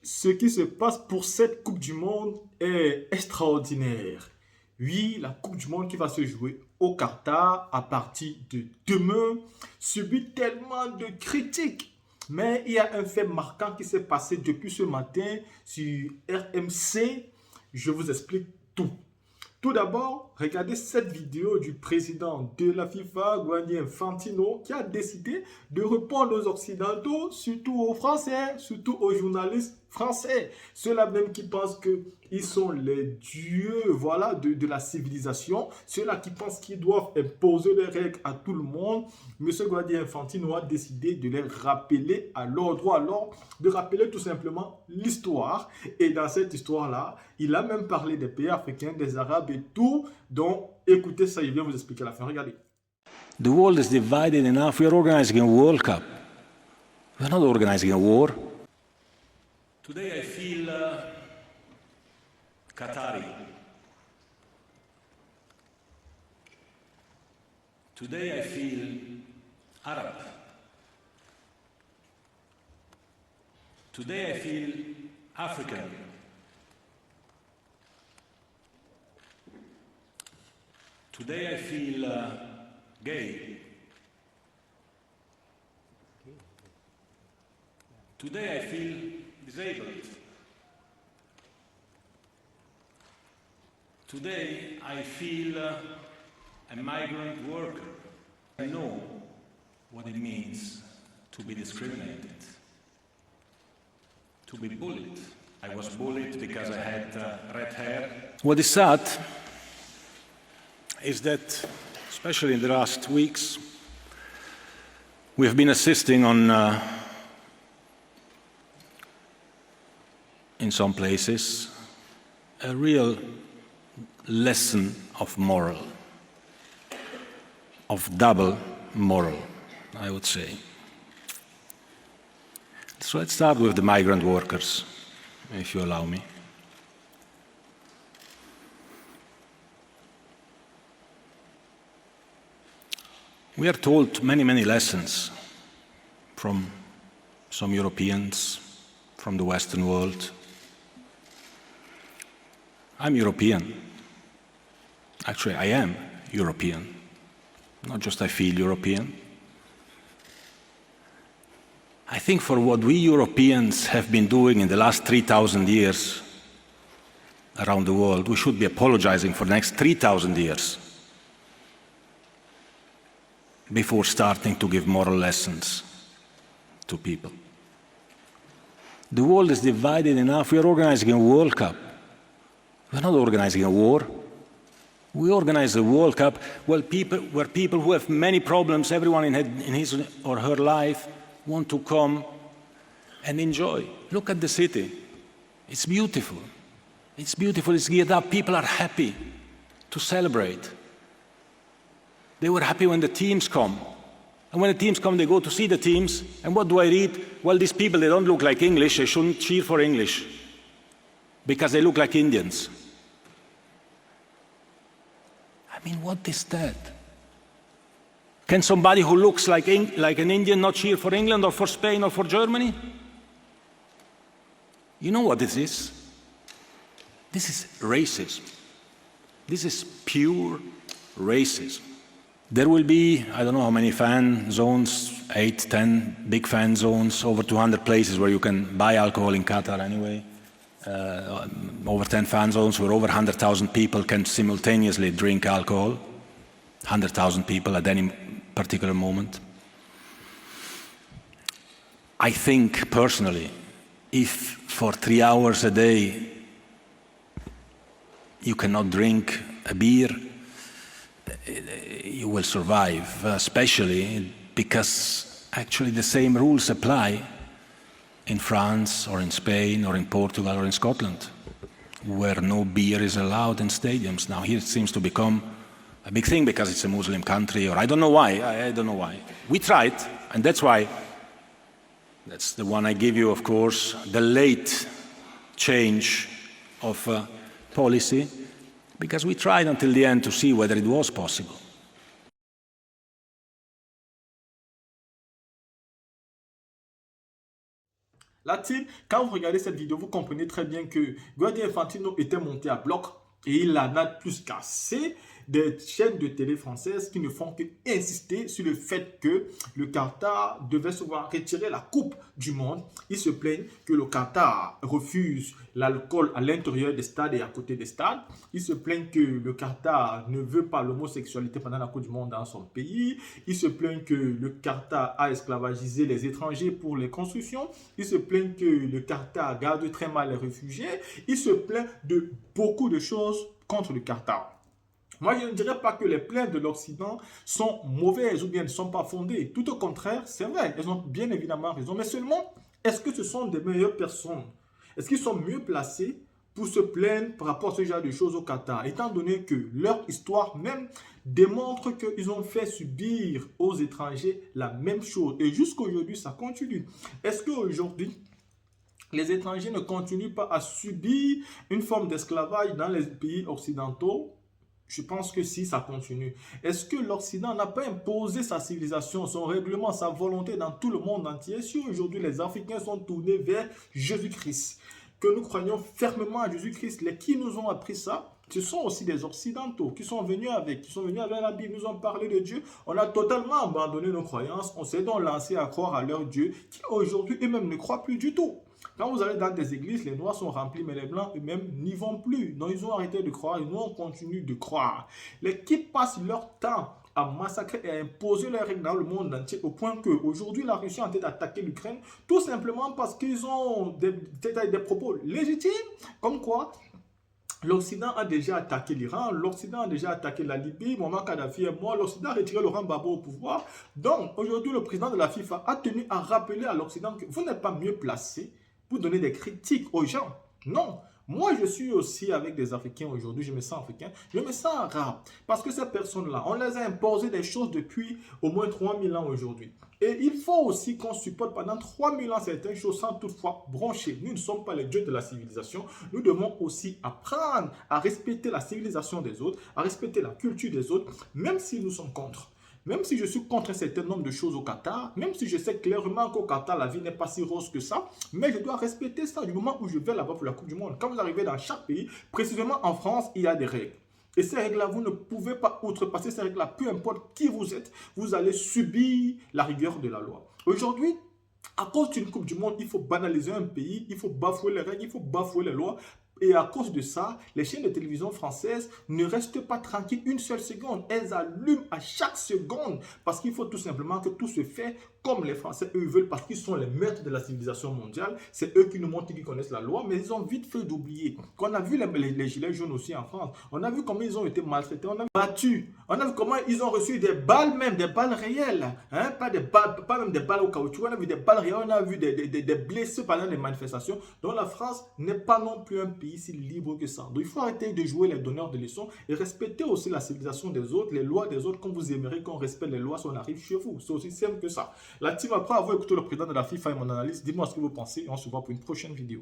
Ce qui se passe pour cette Coupe du Monde est extraordinaire. Oui, la Coupe du Monde qui va se jouer au Qatar à partir de demain subit tellement de critiques. Mais il y a un fait marquant qui s'est passé depuis ce matin sur RMC. Je vous explique tout. Tout d'abord, regardez cette vidéo du président de la FIFA, Gianni Infantino, qui a décidé de répondre aux Occidentaux, surtout aux Français, surtout aux journalistes français. Ceux-là même qui pensent qu'ils sont les dieux voilà, de la civilisation, ceux-là qui pensent qu'ils doivent imposer les règles à tout le monde. Monsieur Gianni Infantino a décidé de les rappeler à l'ordre, alors de rappeler tout simplement l'histoire. Et dans cette histoire-là, il a même parlé des pays africains, des Arabes et tout. Donc, écoutez ça, il vient vous expliquer à la fin. Regardez. The world is divided enough. We are organizing a World Cup. We are not organizing a war. Today I feel Qatari. Today I feel Arab. Today I feel African. Today I feel gay. Today I feel disabled. Today I feel a migrant worker. I know what it means to be discriminated, to be bullied. I was bullied because I had red hair. What is sad is that, especially in the last weeks, we have been assisting on, in some places, a real lesson of moral, of double moral, I would say. So let's start with the migrant workers, if you allow me. We are told many, many lessons from some Europeans, from the Western world. I'm European. Actually, I am European. Not just I feel European. I think for what we Europeans have been doing in the last 3,000 years around the world, we should be apologizing for the next 3,000 years before starting to give moral lessons to people. The world is divided enough. We are organizing a World Cup. We're not organizing a war. We organize a World Cup where people who have many problems, everyone in his or her life, want to come and enjoy. Look at the city. It's beautiful. It's beautiful. It's geared up. People are happy to celebrate. They were happy when the teams come. And when the teams come, they go to see the teams. And what do I read? Well, these people, they don't look like English. They shouldn't cheer for English because they look like Indians. I mean, what is that? Can somebody who looks like an Indian not cheer for England or for Spain or for Germany? You know what this is? This is racism. This is pure racism. There will be, I don't know how many fan zones, 8, 10 big fan zones, over 200 places where you can buy alcohol in Qatar anyway. Over 10 fan zones where over 100,000 people can simultaneously drink alcohol. 100,000 people at any particular moment. I think personally, if for 3 hours a day you cannot drink a beer, you will survive, especially because actually the same rules apply in France or in Spain or in Portugal or in Scotland, where no beer is allowed in stadiums. Now here it seems to become a big thing because it's a Muslim country, or I don't know why. I don't know why. We tried, and that's why, that's the one I give you, of course, the late change of policy, because we tried until the end to see whether it was possible. La team, quand vous regardez cette vidéo, vous comprenez très bien que Gianni Infantino était monté à bloc et il en a plus qu'assez des chaînes de télé françaises qui ne font que insister sur le fait que le Qatar devait se voir retirer la Coupe du Monde. Ils se plaignent que le Qatar refuse l'alcool à l'intérieur des stades et à côté des stades. Ils se plaignent que le Qatar ne veut pas l'homosexualité pendant la Coupe du Monde dans son pays. Ils se plaignent que le Qatar a esclavagisé les étrangers pour les constructions. Ils se plaignent que le Qatar garde très mal les réfugiés. Ils se plaignent de beaucoup de choses contre le Qatar. Moi, je ne dirais pas que les plaintes de l'Occident sont mauvaises ou bien ne sont pas fondées. Tout au contraire, c'est vrai, elles ont bien évidemment raison. Mais seulement, est-ce que ce sont des meilleures personnes? Est-ce qu'ils sont mieux placés pour se plaindre par rapport à ce genre de choses au Qatar, étant donné que leur histoire même démontre qu'ils ont fait subir aux étrangers la même chose. Et jusqu'à aujourd'hui, ça continue. Est-ce qu'aujourd'hui, les étrangers ne continuent pas à subir une forme d'esclavage dans les pays occidentaux? Je pense que si, ça continue. Est-ce que l'Occident n'a pas imposé sa civilisation, son règlement, sa volonté dans tout le monde entier? Si aujourd'hui les Africains sont tournés vers Jésus-Christ, que nous croyons fermement à Jésus-Christ, les qui nous ont appris ça, ce sont aussi des Occidentaux qui sont venus avec la Bible, nous ont parlé de Dieu. On a totalement abandonné nos croyances, on s'est donc lancé à croire à leur Dieu, qui aujourd'hui eux-mêmes ne croient plus du tout. Quand vous allez dans des églises, les noirs sont remplis, mais les blancs eux-mêmes n'y vont plus. Donc ils ont arrêté de croire et nous on continue de croire. Les qui passent leur temps à massacrer et à imposer leurs règles dans le monde entier au point qu'aujourd'hui la Russie est en train d'attaquer l'Ukraine tout simplement parce qu'ils ont des propos légitimes comme quoi l'Occident a déjà attaqué l'Iran, l'Occident a déjà attaqué la Libye, Muammar Kadhafi est mort, l'Occident a retiré Laurent Gbagbo au pouvoir. Donc aujourd'hui le président de la FIFA a tenu à rappeler à l'Occident que vous n'êtes pas mieux placé pour donner des critiques aux gens. Non. Moi, je suis aussi avec des Africains aujourd'hui, je me sens africain, je me sens arabe. Parce que ces personnes-là, on les a imposé des choses depuis au moins 3000 ans aujourd'hui. Et il faut aussi qu'on supporte pendant 3000 ans certaines choses sans toutefois broncher. Nous ne sommes pas les dieux de la civilisation. Nous devons aussi apprendre à respecter la civilisation des autres, à respecter la culture des autres, même si nous sommes contre. Même si je suis contre un certain nombre de choses au Qatar, même si je sais clairement qu'au Qatar, la vie n'est pas si rose que ça, mais je dois respecter ça du moment où je vais là-bas pour la Coupe du Monde. Quand vous arrivez dans chaque pays, précisément en France, il y a des règles. Et ces règles-là, vous ne pouvez pas outrepasser ces règles-là. Peu importe qui vous êtes, vous allez subir la rigueur de la loi. Aujourd'hui, à cause d'une Coupe du Monde, il faut banaliser un pays, il faut bafouer les règles, il faut bafouer les lois. Et à cause de ça, les chaînes de télévision françaises ne restent pas tranquilles une seule seconde. Elles allument à chaque seconde parce qu'il faut tout simplement que tout se fait comme les Français, eux, veulent parce qu'ils sont les maîtres de la civilisation mondiale. C'est eux qui nous montrent qu'ils connaissent la loi, mais ils ont vite fait d'oublier. On a vu les gilets jaunes aussi en France. On a vu comment ils ont été maltraités, on a battus. On a vu comment ils ont reçu des balles même, des balles réelles. Hein? Pas même des balles au caoutchouc. On a vu des balles réelles, on a vu des blessés pendant les manifestations. Donc la France n'est pas non plus un pays si libre que ça. Donc il faut arrêter de jouer les donneurs de leçons et respecter aussi la civilisation des autres, les lois des autres, comme vous aimeriez qu'on respecte les lois si on arrive chez vous. C'est aussi simple que ça. La team, après avoir écouté le président de la FIFA et mon analyse, dites-moi ce que vous pensez et on se voit pour une prochaine vidéo.